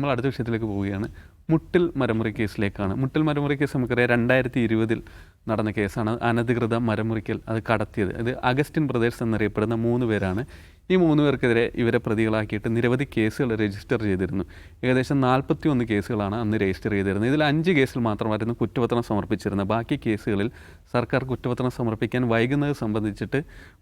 നമ്മൾ അടുത്ത വിഷയത്തിലേക്ക് പോവുകയാണ്. മുട്ടിൽ മരമുറി കേസിലേക്കാണ്. മുട്ടിൽ മരമുറി കേസ് നമുക്കറിയാം 2020 നടന്ന കേസാണ്. അനധികൃത മരമുറിക്കൽ അത് കടത്തിയത്. ഇത് അഗസ്റ്റിൻ ബ്രദേഴ്സ് എന്നറിയപ്പെടുന്ന 3 പേരാണ്. ഈ 3 പേർക്കെതിരെ ഇവരെ പ്രതികളാക്കിയിട്ട് നിരവധി കേസുകൾ രജിസ്റ്റർ ചെയ്തിരുന്നു. ഏകദേശം 41 കേസുകളാണ് അന്ന് രജിസ്റ്റർ ചെയ്തിരുന്നത്. ഇതിൽ 5 കേസിൽ മാത്രമായിരുന്നു കുറ്റപത്രം സമർപ്പിച്ചിരുന്നത്. ബാക്കി കേസുകളിൽ സർക്കാർ കുറ്റപത്രം സമർപ്പിക്കാൻ വൈകുന്നത് സംബന്ധിച്ചിട്ട്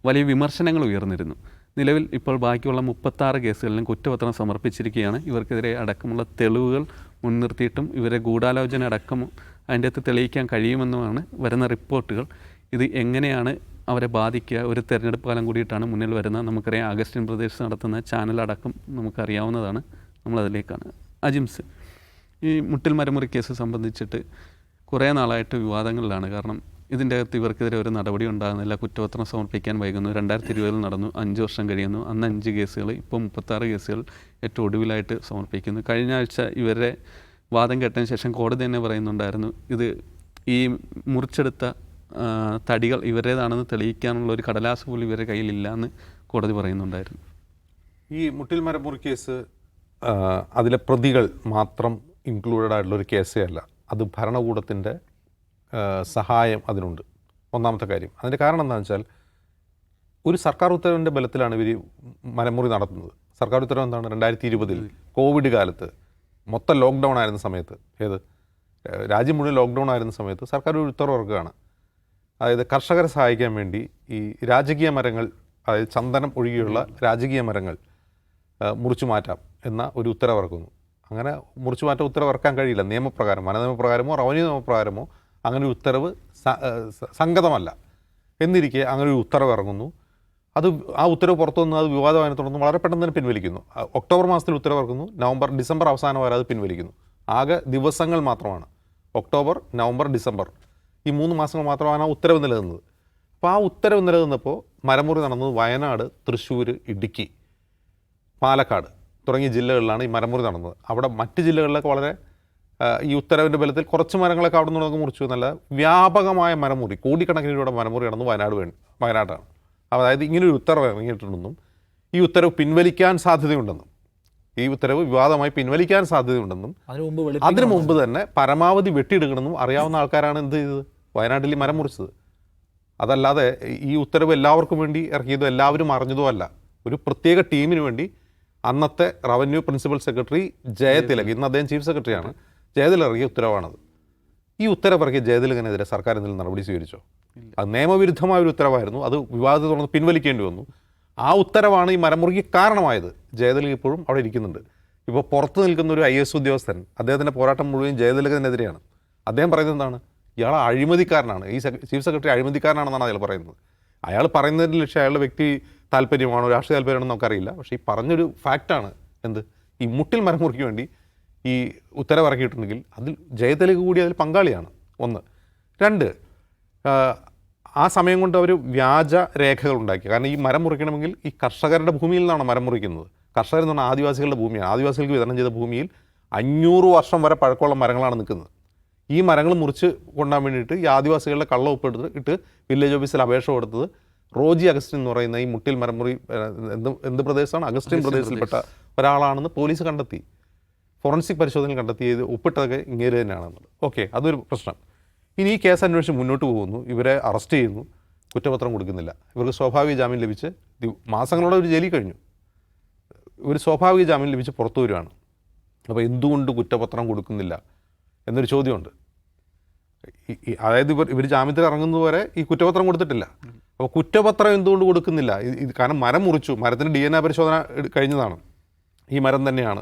വലിയ വിമർശനങ്ങൾ ഉയർന്നിരുന്നു. നിലവിൽ ഇപ്പോൾ ബാക്കിയുള്ള 36 കേസുകളിലും കുറ്റപത്രം സമർപ്പിച്ചിരിക്കുകയാണ്. ഇവർക്കെതിരെ അടക്കമുള്ള തെളിവുകൾ മുൻനിർത്തിയിട്ടും ഇവരെ ഗൂഢാലോചന അടക്കം അതിൻ്റെ അകത്ത് തെളിയിക്കാൻ കഴിയുമെന്നുമാണ് വരുന്ന റിപ്പോർട്ടുകൾ. ഇത് എങ്ങനെയാണ് അവരെ ബാധിക്കുക? ഒരു തെരഞ്ഞെടുപ്പ് കാലം കൂടിയിട്ടാണ് മുന്നിൽ വരുന്നത്. നമുക്കറിയാം അഗസ്റ്റിൻ ബ്രദേഴ്സ് നടത്തുന്ന ചാനലടക്കം നമുക്കറിയാവുന്നതാണ്. നമ്മളതിലേക്കാണ്. അജിംസ്, ഈ മുട്ടിൽ മരമുറി കേസ് സംബന്ധിച്ചിട്ട് കുറേ നാളായിട്ട് വിവാദങ്ങളിലാണ്. കാരണം ഇതിൻ്റെ അകത്ത് ഇവർക്കെതിരെ ഒരു നടപടി ഉണ്ടാകുന്നില്ല. കുറ്റപത്രം സമർപ്പിക്കാൻ വൈകുന്നു. 2020 നടന്നു, 5 വർഷം കഴിയുന്നു. അന്ന് 5 കേസുകൾ, ഇപ്പോൾ 36 കേസുകൾ ഏറ്റവും ഒടുവിലായിട്ട് സമർപ്പിക്കുന്നു. കഴിഞ്ഞ ആഴ്ച ഇവരെ വാദം കേട്ടതിന് ശേഷം കോടതി തന്നെ പറയുന്നുണ്ടായിരുന്നു, ഇത് ഈ മുറിച്ചെടുത്ത തടികൾ ഇവരേതാണെന്ന് തെളിയിക്കാനുള്ള ഒരു കടലാസ് പോലും ഇവരുടെ കയ്യിലില്ല എന്ന് കോടതി പറയുന്നുണ്ടായിരുന്നു. ഈ മുട്ടിൽ മരമുറി കേസ് അതിലെ പ്രതികൾ മാത്രം ഇൻക്ലൂഡഡ് ആയിട്ടുള്ളൊരു കേസേ അല്ല. അത് ഭരണകൂടത്തിൻ്റെ സഹായം അതിനുണ്ട്. ഒന്നാമത്തെ കാര്യം. അതിൻ്റെ കാരണം എന്താണെന്ന് വെച്ചാൽ, ഒരു സർക്കാർ ഉത്തരവിൻ്റെ ബലത്തിലാണ് ഇവർ മരമുറി നടത്തുന്നത്. സർക്കാർ ഉത്തരവ് എന്താണ്? 2020 കോവിഡ് കാലത്ത് മൊത്തം ലോക്ക്ഡൗൺ ആയിരുന്ന സമയത്ത്, രാജ്യം മുഴുവൻ ലോക്ക്ഡൗൺ ആയിരുന്ന സമയത്ത് സർക്കാർ ഒരു ഉത്തരവ് ഇറക്കുകയാണ്. അതായത് കർഷകരെ സഹായിക്കാൻ വേണ്ടി ഈ രാജകീയ മരങ്ങൾ, അതായത് ചന്ദനം ഒഴികെയുള്ള രാജകീയ മരങ്ങൾ മുറിച്ചു മാറ്റാം എന്ന ഒരു ഉത്തരവ് ഇറക്കുന്നു. അങ്ങനെ മുറിച്ചു മാറ്റാൻ ഉത്തരവ് ഇറക്കാൻ കഴിയില്ല നിയമപ്രകാരം. വന നിയമപ്രകാരമോ റവന്യൂ നിയമപ്രകാരമോ അങ്ങനെ ഒരു ഉത്തരവ് സംഗതമല്ല. എന്നിരിക്കെ അങ്ങനെ ഒരു ഉത്തരവ് ഇറങ്ങുന്നു. അത് ആ ഉത്തരവ് പുറത്തു വന്ന് അത് വിവാദമായി തുടർന്ന് വളരെ പെട്ടെന്ന് തന്നെ പിൻവലിക്കുന്നു. ഒക്ടോബർ മാസത്തിൽ ഉത്തരവ് ഇറക്കുന്നു. ഡിസംബർ അവസാനം വരെ അത് പിൻവലിക്കുന്നു. ആകെ ദിവസങ്ങൾ മാത്രമാണ്. ഒക്ടോബർ, നവംബർ, ഡിസംബർ ഈ 3 മാസങ്ങൾ മാത്രമാണ് ആ ഉത്തരവ് നിലനിന്നത്. അപ്പോൾ ആ ഉത്തരവ് നിലനിന്നപ്പോൾ മരമുറി നടന്നത് വയനാട്, തൃശ്ശൂർ, ഇടുക്കി, പാലക്കാട് തുടങ്ങിയ ജില്ലകളിലാണ് ഈ മരമുറി നടന്നത്. അവിടെ മറ്റ് ജില്ലകളിലൊക്കെ വളരെ ഈ ഉത്തരവിൻ്റെ ബലത്തിൽ കുറച്ച് മരങ്ങളൊക്കെ അവിടെ നിന്നൊക്കെ മുറിച്ചു എന്നല്ല, വ്യാപകമായ മരമുറി, കോടിക്കണക്കിന് രൂപയുടെ മരമുറി നടന്നു വയനാടാണ്. അതായത് ഇങ്ങനൊരു ഉത്തരവ് ഇറങ്ങിയിട്ടുണ്ടെന്നും ഈ ഉത്തരവ് പിൻവലിക്കാൻ സാധ്യതയുണ്ടെന്നും, ഈ ഉത്തരവ് വിവാദമായി പിൻവലിക്കാൻ സാധ്യതയുണ്ടെന്നും അതിനു മുമ്പ് തന്നെ പരമാവധി വെട്ടിയെടുക്കണമെന്നും അറിയാവുന്ന ആൾക്കാരാണ് എന്ത് ചെയ്തത്? വയനാട്ടിൽ മരം മുറിച്ചത്. അതല്ലാതെ ഈ ഉത്തരവ് എല്ലാവർക്കും വേണ്ടി ഇറക്കിയതോ എല്ലാവരും അറിഞ്ഞതോ അല്ല. ഒരു പ്രത്യേക ടീമിന് വേണ്ടി അന്നത്തെ റവന്യൂ പ്രിൻസിപ്പൽ സെക്രട്ടറി ജയതിലക്, ഇന്ന് അദ്ദേഹം ചീഫ് സെക്രട്ടറിയാണ്, ജയതിലക് ഇറക്കിയ ഉത്തരവാണത്. ഈ ഉത്തരവ് ഇറക്കിയ ജയതിലകിനെതിരെ സർക്കാർ എന്തെങ്കിലും നടപടി സ്വീകരിച്ചോ? അത് നിയമവിരുദ്ധമായ ഒരു ഉത്തരവായിരുന്നു. അത് വിവാദത്തെ തുടർന്ന് പിൻവലിക്കേണ്ടി വന്നു. ആ ഉത്തരവാണ് ഈ മരമുറിക്ക് കാരണമായത്. ജയതിലക് ഇപ്പോഴും അവിടെ ഇരിക്കുന്നുണ്ട്. ഇപ്പോൾ പുറത്ത് നിൽക്കുന്ന ഒരു IAS ഉദ്യോഗസ്ഥൻ, അദ്ദേഹത്തിൻ്റെ പോരാട്ടം മുഴുവൻ ജയതിലകിനെതിരെയാണ്. അദ്ദേഹം പറയുന്നത് എന്താണ്? ഇയാൾ അഴിമതിക്കാരനാണ്, ഈ ചീഫ് സെക്രട്ടറി അഴിമതിക്കാരനാണെന്നാണ് അയാൾ പറയുന്നത്. അയാൾ പറയുന്നതിൻ്റെ ലക്ഷ്യം അയാളുടെ വ്യക്തി താല്പര്യമാണോ രാഷ്ട്രീയ താല്പര്യമാണോ നമുക്കറിയില്ല. പക്ഷേ ഈ പറഞ്ഞൊരു ഫാക്റ്റാണ് എന്ത്, ഈ മുട്ടിൽ മരമുറിക്ക് വേണ്ടി ഈ ഉത്തരവ് ഇറക്കിയിട്ടുണ്ടെങ്കിൽ അതിൽ ജയതിലക് കൂടി അതിൽ പങ്കാളിയാണ്. 1. 2, ആ സമയം കൊണ്ട് അവർ വ്യാജ രേഖകൾ ഉണ്ടാക്കി. കാരണം ഈ മരം മുറിക്കണമെങ്കിൽ ഈ കർഷകരുടെ ഭൂമിയിൽ നിന്നാണ് മരം മുറിക്കുന്നത്. കർഷകർ എന്ന് പറഞ്ഞാൽ ആദിവാസികളുടെ ഭൂമിയാണ്. ആദിവാസികൾക്ക് വിതരണം ചെയ്ത ഭൂമിയിൽ 500 വർഷം വരെ പഴക്കമുള്ള മരങ്ങളാണ് നിൽക്കുന്നത്. ഈ മരങ്ങൾ മുറിച്ച് കൊണ്ടാൻ വേണ്ടിയിട്ട് ഈ ആദിവാസികളുടെ കള്ള ഒപ്പിട്ട് വില്ലേജ് ഓഫീസിൽ അപേക്ഷ കൊടുത്തത് റോജി അഗസ്റ്റിൻ എന്ന് പറയുന്ന ഈ മുട്ടിൽ മരമുറി എന്ത് പ്രദേശമാണ്, അഗസ്റ്റിൻ പ്രദേശത്തിൽപ്പെട്ട ഒരാളാണെന്ന് പോലീസ് കണ്ടെത്തി. ഫോറൻസിക് പരിശോധനയിൽ കണ്ടെത്തി. ഇത് ഒപ്പിട്ടതൊക്കെ ഇങ്ങേര് തന്നെയാണെന്നുള്ളത്. ഓക്കെ, അതൊരു പ്രശ്നം. ഇനി ഈ കേസ് അന്വേഷിച്ച് മുന്നോട്ട് പോകുന്നു. ഇവരെ അറസ്റ്റ് ചെയ്യുന്നു, കുറ്റപത്രം കൊടുക്കുന്നില്ല. ഇവർക്ക് സ്വാഭാവിക ജാമ്യം ലഭിച്ച് മാസങ്ങളോടെ ഒരു ജയിലിൽ കഴിഞ്ഞു. ഇവർ സ്വാഭാവിക ജാമ്യം ലഭിച്ച് പുറത്തു വരുവാണ്. അപ്പോൾ എന്തുകൊണ്ട് കുറ്റപത്രം കൊടുക്കുന്നില്ല എന്നൊരു ചോദ്യമുണ്ട്. അതായത് ഇവർ ജാമ്യത്തിൽ ഇറങ്ങുന്നത് വരെ ഈ കുറ്റപത്രം കൊടുത്തിട്ടില്ല. അപ്പോൾ കുറ്റപത്രം എന്തുകൊണ്ട് കൊടുക്കുന്നില്ല? കാരണം മരം മുറിച്ചു, മരത്തിന് DNA പരിശോധന കഴിഞ്ഞതാണ്, ഈ മരം തന്നെയാണ്.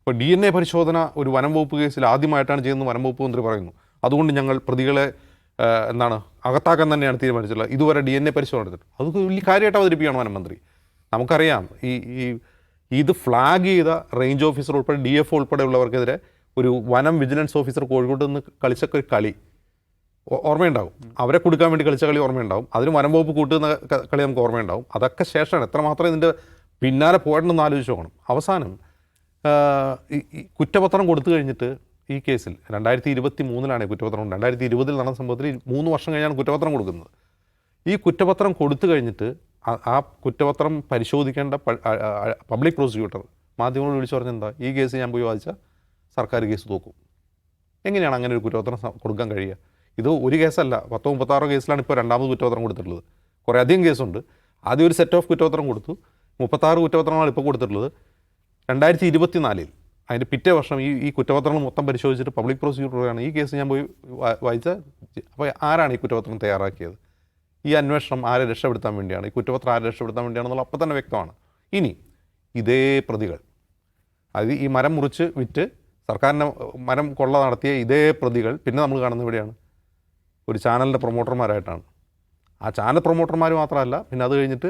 അപ്പോൾ DNA പരിശോധന ഒരു വനം വകുപ്പ് കേസിൽ ആദ്യമായിട്ടാണ് ചെയ്യുന്നത് വനം വകുപ്പ് മന്ത്രി പറയുന്നു. അതുകൊണ്ട് ഞങ്ങൾ പ്രതികളെ അകത്താക്കാൻ തന്നെയാണ് തീരുമാനിച്ചിട്ടുള്ളത്. ഇതുവരെ DNA പരിശോധന എടുത്തിട്ട് അത് വലിയ കാര്യമായിട്ട് അവതരിപ്പിക്കുകയാണ് വനം മന്ത്രി. നമുക്കറിയാം ഇത് ഫ്ലാഗ് ചെയ്ത റേഞ്ച് ഓഫീസർ ഉൾപ്പെടെ DFO ഉൾപ്പെടെയുള്ളവർക്കെതിരെ ഒരു വനം വിജിലൻസ് ഓഫീസർ കോഴിക്കോട്ട് നിന്ന് കളിച്ചൊക്കെ ഒരു കളി ഓർമ്മയുണ്ടാവും. അവരെ കൊടുക്കാൻ വേണ്ടി കളിച്ച കളി ഓർമ്മയുണ്ടാവും. അതിന് വനം വകുപ്പ് കൂട്ടുന്ന കളി നമുക്ക് ഓർമ്മയുണ്ടാവും. അതൊക്കെ ശേഷമാണ് എത്രമാത്രം ഇതിൻ്റെ പിന്നാലെ പോയിട്ടുണ്ടെന്ന് ആലോചിച്ച് നോക്കണം. അവസാനം ഈ കുറ്റപത്രം കൊടുത്തു കഴിഞ്ഞിട്ട് ഈ കേസിൽ 2023 കുറ്റപത്രം. 2020 നടന്ന സംഭവത്തിൽ 3 വർഷം കഴിഞ്ഞാണ് കുറ്റപത്രം കൊടുക്കുന്നത്. ഈ കുറ്റപത്രം കൊടുത്തു കഴിഞ്ഞിട്ട് ആ കുറ്റപത്രം പരിശോധിക്കേണ്ട പബ്ലിക് പ്രോസിക്യൂട്ടർ മാധ്യമങ്ങളോട് വിളിച്ചു പറഞ്ഞെന്താ, ഈ കേസ് ഞാൻ പോയി വാദിച്ചാൽ സർക്കാർ കേസ് തോക്കും. എങ്ങനെയാണ് അങ്ങനെ ഒരു കുറ്റപത്രം കൊടുക്കാൻ കഴിയുക? ഇത് ഒരു കേസല്ല, 36 കേസിലാണ് ഇപ്പോൾ രണ്ടാമത് കുറ്റപത്രം കൊടുത്തിട്ടുള്ളത്. കുറേ അധികം കേസുണ്ട്. ആദ്യം ഒരു സെറ്റ് ഓഫ് കുറ്റപത്രം കൊടുത്തു, 36 കുറ്റപത്രങ്ങളാണ് ഇപ്പോൾ കൊടുത്തിട്ടുള്ളത്. 2024 അതിൻ്റെ പിറ്റേ വർഷം ഈ കുറ്റപത്രങ്ങൾ മൊത്തം പരിശോധിച്ചിട്ട് പബ്ലിക് പ്രോസിക്യൂട്ടറാണ് ഈ കേസ് ഞാൻ പോയി വായിച്ച. അപ്പോൾ ആരാണ് ഈ കുറ്റപത്രം തയ്യാറാക്കിയത്? ഈ അന്വേഷണം ആരെ രക്ഷപ്പെടുത്താൻ വേണ്ടിയാണ്? ഈ കുറ്റപത്രം ആരെ രക്ഷപ്പെടുത്താൻ വേണ്ടിയാണെന്നുള്ള അപ്പോൾ തന്നെ വ്യക്തമാണ്. ഇനി ഇതേ പ്രതികൾ, അത് ഈ മരം മുറിച്ച് വിറ്റ് സർക്കാരിൻ്റെ മരം കൊള്ള നടത്തിയ ഇതേ പ്രതികൾ പിന്നെ നമ്മൾ കാണുന്നത് എവിടെയാണ്? ഒരു ചാനലിൻ്റെ പ്രൊമോട്ടർമാരായിട്ടാണ്. ആ ചാനൽ പ്രൊമോട്ടർമാർ മാത്രമല്ല, പിന്നെ അത് കഴിഞ്ഞിട്ട്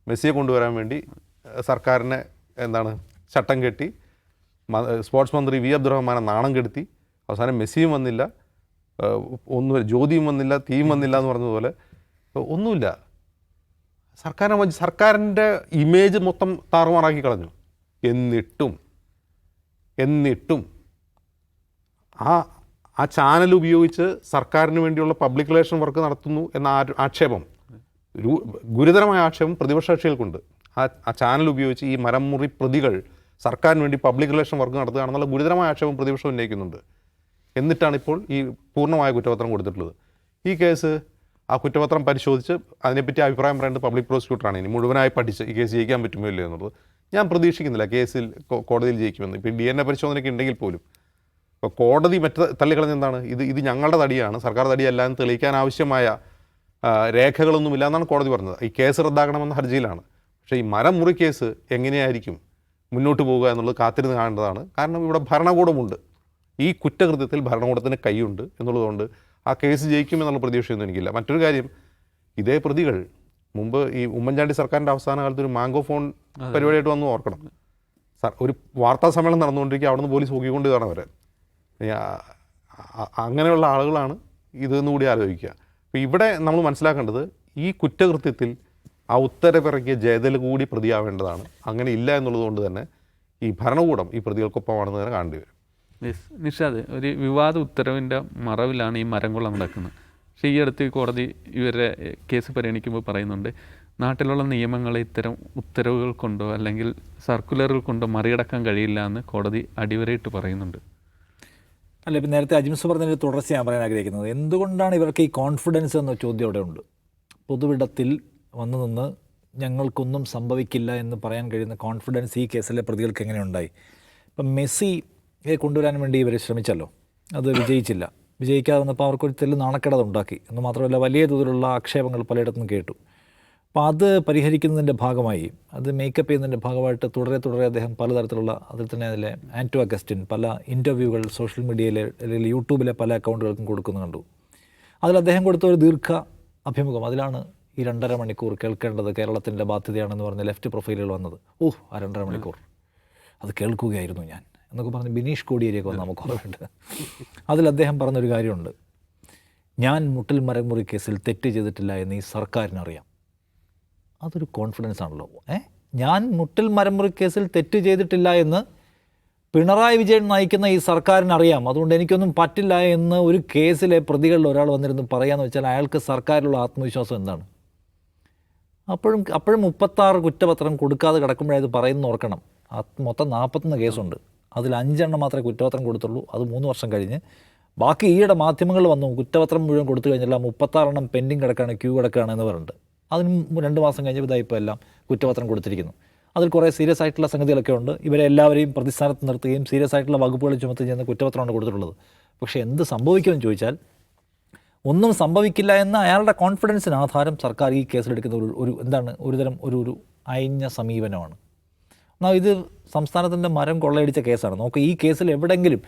മെസ്സിയെ കൊണ്ടുവരാൻ വേണ്ടി സർക്കാരിനെ ചട്ടം കെട്ടി സ്പോർട്സ് മന്ത്രി വി അബ്ദുറഹ്മാനെ നാണം കെടുത്തി. അവസാനം മെസ്സിയും വന്നില്ല, ഒന്നും ജ്യോതിയും വന്നില്ല, തീയും വന്നില്ല എന്ന് പറഞ്ഞതുപോലെ ഒന്നുമില്ല. സർക്കാരിൻ്റെ ഇമേജ് മൊത്തം താറുമാറാക്കി കളഞ്ഞു. എന്നിട്ടും ആ ചാനൽ ഉപയോഗിച്ച് സർക്കാരിന് വേണ്ടിയുള്ള പബ്ലിക് റിലേഷൻ വർക്ക് നടത്തുന്നു എന്ന ആക്ഷേപം, ഗുരുതരമായ ആക്ഷേപം പ്രതിപക്ഷ കക്ഷികൾക്കുണ്ട്. ആ ചാനൽ ഉപയോഗിച്ച് ഈ മരം മുറി പ്രതികൾ സർക്കാരിന് വേണ്ടി പബ്ലിക് റിലേഷൻ വർക്ക് നടത്തുകയാണെന്നുള്ള ഗുരുതരമായ ആക്ഷേപം പ്രതിപക്ഷം ഉന്നയിക്കുന്നുണ്ട്. എന്നിട്ടാണ് ഇപ്പോൾ ഈ പൂർണ്ണമായ കുറ്റപത്രം കൊടുത്തിട്ടുള്ളത്. ഈ കേസ് ആ കുറ്റപത്രം പരിശോധിച്ച് അതിനെപ്പറ്റി അഭിപ്രായം പറയേണ്ടത് പബ്ലിക് പ്രോസിക്യൂട്ടറാണ്. ഇനി മുഴുവനായി പഠിച്ച് ഈ കേസ് ജയിക്കാൻ പറ്റുമോ ഇല്ലയോ എന്നുള്ളത് ഞാൻ പ്രതീക്ഷിക്കുന്നില്ല. കേസിൽ കോടതിയിൽ ജയിക്കുമെന്ന്. ഇപ്പോൾ DNA പരിശോധനയ്ക്ക് ഉണ്ടെങ്കിൽ പോലും ഇപ്പോൾ കോടതി തള്ളിക്കളഞ്ഞ എന്താണ്? ഇത് ഞങ്ങളുടെ തടിയാണ്, സർക്കാർ തടിയല്ല എന്ന് തെളിയിക്കാൻ ആവശ്യമായ രേഖകളൊന്നുമില്ല എന്നാണ് കോടതി പറഞ്ഞത്. ഈ കേസ് റദ്ദാക്കണമെന്ന ഹർജിയിലാണ്. പക്ഷേ ഈ മരം മുറി കേസ് എങ്ങനെയായിരിക്കും മുന്നോട്ട് പോവുക എന്നുള്ളത് കാത്തിരുന്ന് കാണേണ്ടതാണ്. കാരണം ഇവിടെ ഭരണകൂടമുണ്ട്, ഈ കുറ്റകൃത്യത്തിൽ ഭരണകൂടത്തിന് കൈയുണ്ട് എന്നുള്ളതുകൊണ്ട് ആ കേസ് ജയിക്കുമെന്നുള്ള പ്രതീക്ഷയൊന്നും എനിക്കില്ല. മറ്റൊരു കാര്യം, ഇതേ പ്രതികൾ മുമ്പ് ഈ ഉമ്മൻചാണ്ടി സർക്കാരിൻ്റെ അവസാന കാലത്ത് ഒരു മാംഗോ ഫോൺ പരിപാടിയായിട്ട് വന്ന് ഓർക്കണം. ഒരു വാർത്താ സമ്മേളനം നടന്നുകൊണ്ടിരിക്കുക, അവിടെ നിന്ന് പോലീസ് നോക്കിക്കൊണ്ട് കാണാൻ വരെ. അങ്ങനെയുള്ള ആളുകളാണ് ഇതെന്ന് കൂടി ആലോചിക്കുക. അപ്പോൾ ഇവിടെ നമ്മൾ മനസ്സിലാക്കേണ്ടത് ഈ കുറ്റകൃത്യത്തിൽ ആ ഉത്തരവിറക്കിയ ജയതൽ കൂടി പ്രതിയാവേണ്ടതാണ്. അങ്ങനെ ഇല്ല എന്നുള്ളത് കൊണ്ട് തന്നെ ഈ ഭരണകൂടം ഈ പ്രതികൾക്കൊപ്പമാണെന്ന് തന്നെ കാണേണ്ടി വരും. നിഷാദ്, ഒരു വിവാദ ഉത്തരവിൻ്റെ മറവിലാണ് ഈ മരംകൊള്ള നടക്കുന്നത്. പക്ഷേ ഈ അടുത്ത് കോടതി ഇവരുടെ കേസ് പരിഗണിക്കുമ്പോൾ പറയുന്നുണ്ട്, നാട്ടിലുള്ള നിയമങ്ങളെ ഇത്തരം ഉത്തരവുകൾ കൊണ്ടോ അല്ലെങ്കിൽ സർക്കുലറുകൾ കൊണ്ടോ മറികടക്കാൻ കഴിയില്ല എന്ന് കോടതി അടിവരയിട്ട് പറയുന്നുണ്ട്. അല്ല, ഇപ്പം നേരത്തെ അജിംസ് പറഞ്ഞതിൻ്റെ തുടർച്ച ഞാൻ പറയാൻ ആഗ്രഹിക്കുന്നത്, എന്തുകൊണ്ടാണ് ഇവർക്ക് ഈ കോൺഫിഡൻസ് എന്ന ചോദ്യം അവിടെ ഉണ്ട്. പൊതുവിടത്തിൽ വന്നു നിന്ന് ഞങ്ങൾക്കൊന്നും സംഭവിക്കില്ല എന്ന് പറയാൻ കഴിയുന്ന കോൺഫിഡൻസ് ഈ കേസിലെ പ്രതികൾക്ക് എങ്ങനെ ഉണ്ടായി? ഇപ്പം മെസ്സിയെ കൊണ്ടുവരാൻ വേണ്ടി ഇവർ ശ്രമിച്ചല്ലോ, അത് വിജയിച്ചില്ല. വിജയിക്കാതെ വന്നപ്പോൾ അവർക്കൊരു തെല്ല് നാണക്കേടത് ഉണ്ടാക്കി എന്ന് മാത്രമല്ല വലിയ തോതിലുള്ള ആക്ഷേപങ്ങൾ പലയിടത്തും കേട്ടു. അപ്പോൾ അത് പരിഹരിക്കുന്നതിൻ്റെ ഭാഗമായി, അത് മേക്കപ്പ് ചെയ്യുന്നതിൻ്റെ ഭാഗമായിട്ട് തുടരെ അദ്ദേഹം പലതരത്തിലുള്ള, അതിൽ തന്നെ അതിലെ ആൻറ്റോ അഗസ്റ്റിൻ പല ഇൻ്റർവ്യൂകൾ സോഷ്യൽ മീഡിയയിലെ അല്ലെങ്കിൽ യൂട്യൂബിലെ പല അക്കൗണ്ടുകൾക്കും കൊടുക്കുന്നു കണ്ടു. അതിൽ അദ്ദേഹം കൊടുത്ത ഒരു ദീർഘ അഭിമുഖം, അതിലാണ് ഈ 2.5 മണിക്കൂർ കേൾക്കേണ്ടത് കേരളത്തിൻ്റെ ബാധ്യതയാണെന്ന് പറഞ്ഞ് ലെഫ്റ്റ് പ്രൊഫൈലുകൾ വന്നത്. ആ 2.5 മണിക്കൂർ അത് കേൾക്കുകയായിരുന്നു ഞാൻ എന്നൊക്കെ പറഞ്ഞ് ബിനീഷ് കോടിയേരിയൊക്കെ വന്ന് നമുക്ക് ഓർമ്മയുണ്ട്. അതിൽ അദ്ദേഹം പറഞ്ഞൊരു കാര്യമുണ്ട്, ഞാൻ മുട്ടിൽ മരമുറി കേസിൽ തെറ്റ് ചെയ്തിട്ടില്ല എന്ന് ഈ സർക്കാരിനറിയാം. അതൊരു കോൺഫിഡൻസ് ആണല്ലോ. ഞാൻ മുട്ടിൽ മരമുറി കേസിൽ തെറ്റ് ചെയ്തിട്ടില്ല എന്ന് പിണറായി വിജയൻ നയിക്കുന്ന ഈ സർക്കാരിനറിയാം, അതുകൊണ്ട് എനിക്കൊന്നും പറ്റില്ല എന്ന് ഒരു കേസിലെ പ്രതികളിൽ ഒരാൾ വന്നിരുന്ന് പറയാന്ന് വെച്ചാൽ അയാൾക്ക് സർക്കാരിലുള്ള ആത്മവിശ്വാസം എന്താണ്? അപ്പോഴും 36 കുറ്റപത്രം കൊടുക്കാതെ കിടക്കുമ്പോഴത് പറയുന്ന ഓർക്കണം. മൊത്തം 41 കേസുണ്ട്, അതിൽ 5 എണ്ണം മാത്രമേ കുറ്റപത്രം കൊടുത്തുള്ളൂ. അത് 3 വർഷം കഴിഞ്ഞ്. ബാക്കി ഈയിടെ മാധ്യമങ്ങൾ വന്നു കുറ്റപത്രം മുഴുവൻ കൊടുത്തു കഴിഞ്ഞില്ല, 36 എണ്ണം പെൻഡിങ് കിടക്കുകയാണ്, ക്യൂ കിടക്കുകയാണ് എന്ന് പറഞ്ഞിട്ട്. അതിന് 2 മാസം കഴിഞ്ഞ് ഇതായിപ്പോൾ എല്ലാം കുറ്റപത്രം കൊടുത്തിരിക്കുന്നു. അതിൽ കുറേ സീരിയസ് ആയിട്ടുള്ള സംഗതികളൊക്കെ ഉണ്ട്. ഇവരെ എല്ലാവരെയും പ്രതിസ്ഥാനത്ത് നിർത്തുകയും സീരിയസ് ആയിട്ടുള്ള വകുപ്പുകൾ ചുമത്തുകയും ചെയ്യുന്ന കുറ്റപത്രമാണ് കൊടുത്തിട്ടുള്ളത്. പക്ഷേ എന്ത് സംഭവിക്കുമെന്ന് ചോദിച്ചാൽ ഒന്നും സംഭവിക്കില്ല എന്ന അയാളുടെ കോൺഫിഡൻസിന് ആധാരം സർക്കാർ ഈ കേസിലെടുക്കുന്ന ഒരു അയഞ്ഞ സമീപനമാണ്. എന്നാൽ ഇത് സംസ്ഥാനത്തിൻ്റെ മരം കൊള്ളയടിച്ച കേസാണ്. നമുക്ക് ഈ കേസിൽ എവിടെയെങ്കിലും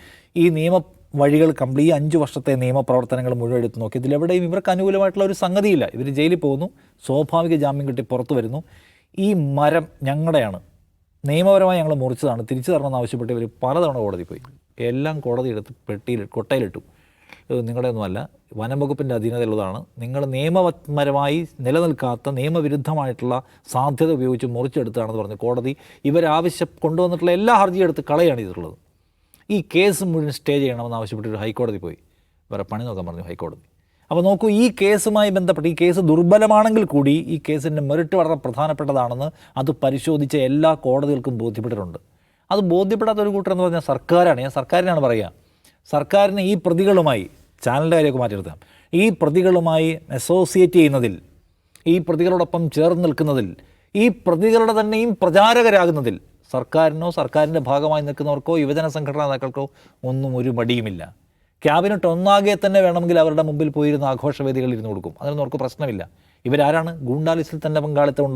ഈ നിയമ വഴികൾ ഈ 5 വർഷത്തെ നിയമപ്രവർത്തനങ്ങൾ മുഴുവൻ എടുത്ത് നോക്കി ഇതിലെവിടെയും ഇവർക്ക് അനുകൂലമായിട്ടുള്ള ഒരു സംഗതിയില്ല. ഇവർ ജയിലിൽ പോകുന്നു, സ്വാഭാവിക ജാമ്യം കിട്ടി പുറത്തു വരുന്നു. ഈ മരം ഞങ്ങളുടെയാണ്, നിയമപരമായി ഞങ്ങൾ മുറിച്ചതാണ്, തിരിച്ചു തരണമെന്ന് ആവശ്യപ്പെട്ട് ഇവർ പലതവണ കോടതി പോയി. എല്ലാം കോടതി എടുത്ത് കൊട്ടയിലിട്ടു. നിങ്ങളുടെയൊന്നുമല്ല, വനം വകുപ്പിൻ്റെ അധീനതയുള്ളതാണ്, നിങ്ങൾ നിയമപരമായി നിലനിൽക്കാത്ത നിയമവിരുദ്ധമായിട്ടുള്ള സാധ്യത ഉപയോഗിച്ച് മുറിച്ചെടുത്താണെന്ന് പറഞ്ഞ് കോടതി കൊണ്ടുവന്നിട്ടുള്ള എല്ലാ ഹർജിയും എടുത്ത് കളയാണ് ചെയ്തിട്ടുള്ളത്. ഈ കേസ് മുഴുവൻ സ്റ്റേ ചെയ്യണമെന്ന് ആവശ്യപ്പെട്ട് ഒരു ഹൈക്കോടതി പോയി, വേറെ പണി നോക്കാൻ പറഞ്ഞു ഹൈക്കോടതി. അപ്പോൾ നോക്കൂ, ഈ കേസുമായി ബന്ധപ്പെട്ട് ഈ കേസ് ദുർബലമാണെങ്കിൽ കൂടി ഈ കേസിൻ്റെ മെറിറ്റ് വളരെ പ്രധാനപ്പെട്ടതാണെന്ന് അത് പരിശോധിച്ച എല്ലാ കോടതികൾക്കും ബോധ്യപ്പെട്ടിട്ടുണ്ട്. അത് ബോധ്യപ്പെടാത്ത ഒരു കൂട്ടർ എന്ന് പറഞ്ഞാൽ സർക്കാരാണ്. ഞാൻ സർക്കാരിനാണ് പറയുക. സർക്കാരിന് ഈ പ്രതികളുമായി, ചാനലിൻ്റെ കാര്യമൊക്കെ മാറ്റി നിർത്താം, ഈ പ്രതികളുമായി അസോസിയേറ്റ് ചെയ്യുന്നതിൽ, ഈ പ്രതികളോടൊപ്പം ചേർന്ന് നിൽക്കുന്നതിൽ, ഈ പ്രതികളുടെ തന്നെയും പ്രചാരകരാകുന്നതിൽ സർക്കാരിനോ സർക്കാരിൻ്റെ ഭാഗമായി നിൽക്കുന്നവർക്കോ യുവജന സംഘടനാ നേതാക്കൾക്കോ ഒന്നും ഒരു മടിയുമില്ല. ക്യാബിനറ്റ് ഒന്നാകെ തന്നെ വേണമെങ്കിൽ അവരുടെ മുമ്പിൽ പോയിരുന്ന ആഘോഷവേദികളിൽ ഇരുന്ന് കൊടുക്കും. അതിനൊന്നും അവർക്ക് പ്രശ്നമില്ല. ഇവരാരാണ്? ഗൂണ്ടാലിസിൽ തന്നെ പങ്കാളിത്തം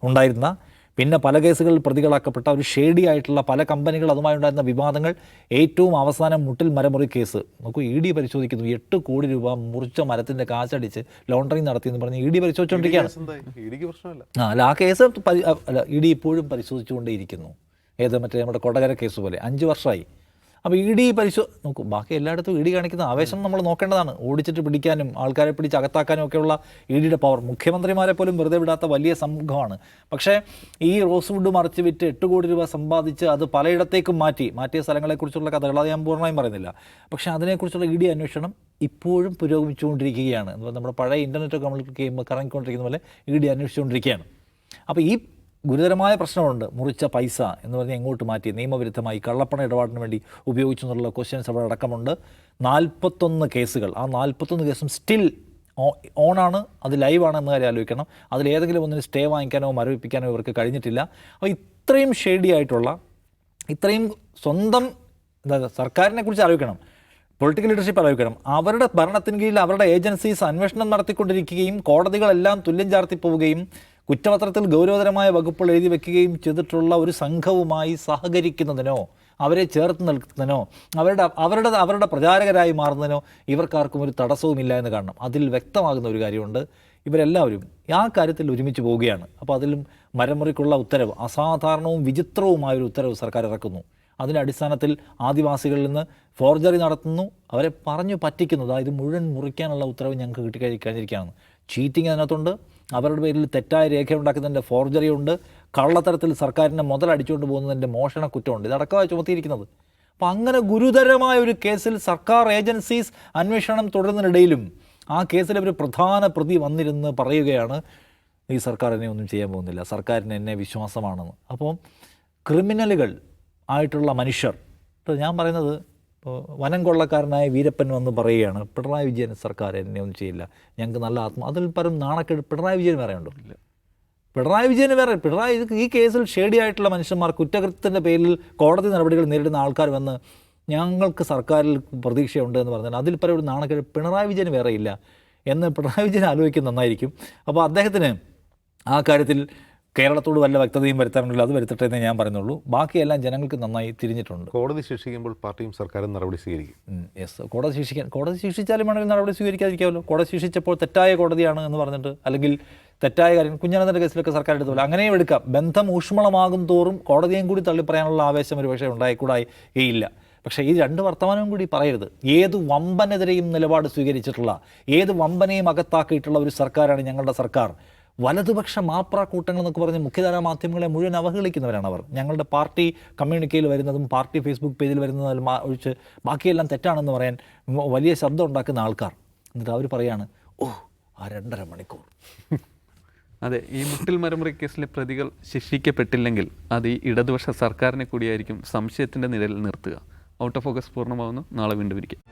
ഉണ്ടായിരുന്ന പിന്നെ പല കേസുകളിൽ പ്രതികളാക്കപ്പെട്ട ഒരു ഷേഡി ആയിട്ടുള്ള പല കമ്പനികൾ, അതുമായി ഉണ്ടായിരുന്ന വിവാദങ്ങൾ, ഏറ്റവും അവസാനം മുട്ടിൽ മരമുറി കേസ് നോക്കൂ. ED പരിശോധിക്കുന്നു. 8 കോടി രൂപ മുറിച്ച മരത്തിൻ്റെ കാശടിച്ച് ലോണ്ടറിങ് നടത്തിയെന്ന് പറഞ്ഞ് ED പരിശോധിച്ചുകൊണ്ടിരിക്കുകയാണ്. ആ കേസ് ED ഇപ്പോഴും പരിശോധിച്ചുകൊണ്ടേയിരിക്കുന്നു. മറ്റേ നമ്മുടെ കൊടകര കേസ് പോലെ 5 വർഷമായി. അപ്പോൾ ED നോക്കൂ, ബാക്കി എല്ലായിടത്തും ED കാണിക്കുന്ന ആവേശം നമ്മൾ നോക്കേണ്ടതാണ്. ഓടിച്ചിട്ട് പിടിക്കാനും ആൾക്കാരെ പിടിച്ച് അകത്താക്കാനും ഒക്കെയുള്ള EDയുടെ പവർ മുഖ്യമന്ത്രിമാരെ പോലും വെറുതെ വിടാത്ത വലിയ സമൂഹമാണ്. പക്ഷേ ഈ റോസ് വുഡ് മറിച്ച് വിറ്റ് 8 കോടി രൂപ സമ്പാദിച്ച് അത് പലയിടത്തേക്കും മാറ്റിയ സ്ഥലങ്ങളെക്കുറിച്ചുള്ള കഥകൾ അത് ഞാൻ പൂർണ്ണമായും പറയുന്നില്ല. പക്ഷേ അതിനെക്കുറിച്ചുള്ള ED അന്വേഷണം ഇപ്പോഴും പുരോഗമിച്ചുകൊണ്ടിരിക്കുകയാണ്. നമ്മുടെ പഴയ ഇൻ്റർനെറ്റ് കമ്മ്യൂണിക്കേറ്റ് കറങ്ങിക്കൊണ്ടിരിക്കുന്ന പോലെ ED അന്വേഷിച്ചുകൊണ്ടിരിക്കുകയാണ്. അപ്പോൾ ഈ ഗുരുതരമായ പ്രശ്നമുണ്ട്. മുറിച്ച പൈസ എന്ന് പറഞ്ഞാൽ എങ്ങോട്ട് മാറ്റി, നിയമവിരുദ്ധമായി കള്ളപ്പണ ഇടപാടിന് വേണ്ടി ഉപയോഗിച്ചു എന്നുള്ള ക്വസ്റ്റ്യൻസ് അവിടെ അടക്കമുണ്ട്. 41 കേസുകൾ. ആ 41 കേസും സ്റ്റിൽ ഓണാണ്, അത് ലൈവാണെന്ന് കാര്യം ആലോചിക്കണം. അതിലേതെങ്കിലും ഒന്നിന് സ്റ്റേ വാങ്ങിക്കാനോ മരവിപ്പിക്കാനോ ഇവർക്ക് കഴിഞ്ഞിട്ടില്ല. അപ്പോൾ ഇത്രയും ഷേഡി ആയിട്ടുള്ള, ഇത്രയും സ്വന്തം സർക്കാരിനെ കുറിച്ച് ആലോചിക്കണം, പൊളിറ്റിക്കൽ ലീഡർഷിപ്പ് ആലോചിക്കണം. അവരുടെ ഭരണത്തിന് കീഴിൽ അവരുടെ ഏജൻസീസ് അന്വേഷണം നടത്തിക്കൊണ്ടിരിക്കുകയും കോടതികളെല്ലാം തുല്യം ചാർത്തി പോവുകയും കുറ്റപത്രത്തിൽ ഗൗരവതരമായ വകുപ്പുകൾ എഴുതി വയ്ക്കുകയും ചെയ്തിട്ടുള്ള ഒരു സംഘവുമായി സഹകരിക്കുന്നതിനോ അവരെ ചേർത്ത് നിൽക്കുന്നതിനോ അവരുടെ പ്രചാരകരായി മാറുന്നതിനോ ഇവർക്കാർക്കും ഒരു തടസ്സവുമില്ല എന്ന് കാണണം. അതിൽ വ്യക്തമാകുന്ന ഒരു കാര്യമുണ്ട്, ഇവരെല്ലാവരും ആ കാര്യത്തിൽ ഒരുമിച്ച് പോവുകയാണ്. അപ്പോൾ അതിലും മരമുറിക്കുള്ള ഉത്തരവ്, അസാധാരണവും വിചിത്രവുമായൊരു ഉത്തരവ് സർക്കാർ ഇറക്കുന്നു. അതിൻ്റെ അടിസ്ഥാനത്തിൽ ആദിവാസികളിൽ നിന്ന് ഫോർജറി നടത്തുന്നു, അവരെ പറഞ്ഞു പറ്റിക്കുന്നത്. ഇത് മുഴുവൻ മുറിക്കാനുള്ള ഉത്തരവ് ഞങ്ങൾക്ക് കിട്ടിക്കഴിഞ്ഞിരിക്കുകയാണ്. ചീറ്റിംഗ് അതിനകത്തുണ്ട്, അവരുടെ പേരിൽ തെറ്റായ രേഖ ഉണ്ടാക്കുന്നതിൻ്റെ ഫോർജറി ഉണ്ട്, കള്ളത്തരത്തിൽ സർക്കാരിനെ മുതലടിച്ചുകൊണ്ട് പോകുന്നതിൻ്റെ മോഷണ കുറ്റമുണ്ട്. ഇതടക്കമായി ചുമത്തിയിരിക്കുന്നത്. അപ്പോൾ അങ്ങനെ ഗുരുതരമായ ഒരു കേസിൽ സർക്കാർ ഏജൻസീസ് അന്വേഷണം തുടരുന്നതിനിടയിലും ആ കേസിലെ ഒരു പ്രധാന പ്രതി വന്നിരുന്ന് പറയുകയാണ്, ഈ സർക്കാർ എന്നെ ഒന്നും ചെയ്യാൻ പോകുന്നില്ല, സർക്കാരിന് എന്നെ വിശ്വാസമാണെന്ന്. അപ്പോൾ ക്രിമിനലുകൾ ആയിട്ടുള്ള മനുഷ്യർ, ഞാൻ പറയുന്നത്, വനം കൊള്ളക്കാരനായ വീരപ്പൻ വന്ന് പറയുകയാണ്, പിണറായി വിജയൻ സർക്കാർ എന്നെ ഒന്നും ചെയ്യില്ല, ഞങ്ങൾക്ക് നല്ല അതിൽ പരം നാണക്കേട് പിണറായി വിജയൻ വേറെ ഉണ്ടോ? ഇല്ല. പിണറായി ഈ കേസിൽ ഷേഡി ആയിട്ടുള്ള മനുഷ്യന്മാർ, കുറ്റകൃത്യത്തിൻ്റെ പേരിൽ കോടതി നടപടികൾ നേരിടുന്ന ആൾക്കാർ വന്ന് ഞങ്ങൾക്ക് സർക്കാരിൽ പ്രതീക്ഷയുണ്ട് എന്ന് പറഞ്ഞാൽ അതിൽ പരം ഒരു നാണക്കേട് പിണറായി വിജയന് വേറെ ഇല്ല എന്ന് പിണറായി വിജയൻ ആലോചിക്കുന്നത് നന്നായിരിക്കും. അപ്പോൾ അദ്ദേഹത്തിന് ആ കാര്യത്തിൽ കേരളത്തോട് വല്ല വ്യക്തതയും വരുത്താനുണ്ടല്ലോ, അത് വരുത്തട്ടെ എന്നേ ഞാൻ പറയുന്നുള്ളൂ. ബാക്കിയെല്ലാം ജനങ്ങൾക്ക് നന്നായി തിരിഞ്ഞിട്ടുണ്ട്. കോടതി ശിക്ഷിക്കുമ്പോൾ പാർട്ടിയും സർക്കാരും നടപടി സ്വീകരിക്കും. യെസ്, കോടതി ശിക്ഷിച്ചാലും വേണമെങ്കിൽ നടപടി സ്വീകരിക്കാതിരിക്കാമല്ലോ. കോടതി ശിക്ഷിച്ചപ്പോൾ തെറ്റായ കോടതിയാണ് എന്ന് പറഞ്ഞിട്ട്, അല്ലെങ്കിൽ തെറ്റായ കാര്യം കുഞ്ഞനന്തൻ്റെ കേസിലൊക്കെ സർക്കാർ എടുത്തില്ല, അങ്ങനെയും എടുക്കാം. ബന്ധം ഊഷ്മളമാകും തോറും കോടതിയും കൂടി തള്ളിപ്പറയാനുള്ള ആവേശം ഒരു പക്ഷേ ഉണ്ടായിക്കൂടായില്ല. പക്ഷേ ഈ 2 വർത്തമാനവും കൂടി പറയരുത്. ഏത് വമ്പനെതിരെയും നിലപാട് സ്വീകരിച്ചിട്ടുള്ള, ഏത് വമ്പനെയും അകത്താക്കിയിട്ടുള്ള ഒരു സർക്കാരാണ് ഞങ്ങളുടെ സർക്കാർ. വലതുപക്ഷ മാപ്ര കൂട്ടങ്ങൾ എന്നൊക്കെ പറഞ്ഞ് മുഖ്യധാരാ മാധ്യമങ്ങളെ മുഴുവൻ അവഹേളിക്കുന്നവരാണ് അവർ. ഞങ്ങളുടെ പാർട്ടി കമ്മ്യൂണിക്കയിൽ വരുന്നതും പാർട്ടി ഫേസ്ബുക്ക് പേജിൽ വരുന്നതും ഒഴിച്ച് ബാക്കിയെല്ലാം തെറ്റാണെന്ന് പറയാൻ വലിയ ശബ്ദം ഉണ്ടാക്കുന്ന ആൾക്കാർ. എന്നിട്ട് അവർ പറയാണ്, ആ 2.5 മണിക്കൂർ. അതെ, ഈ മുട്ടിൽ മരമുറി കേസിലെ പ്രതികൾ ശിക്ഷിക്കപ്പെട്ടില്ലെങ്കിൽ അത് ഈ ഇടതുപക്ഷ സർക്കാരിനെ കൂടിയായിരിക്കും സംശയത്തിൻ്റെ നിഴലിൽ നിർത്തുക. ഔട്ട് ഓഫ് ഫോക്കസ് പൂർണ്ണമാവുന്നു. നാളെ വീണ്ടും ഇരിക്കും.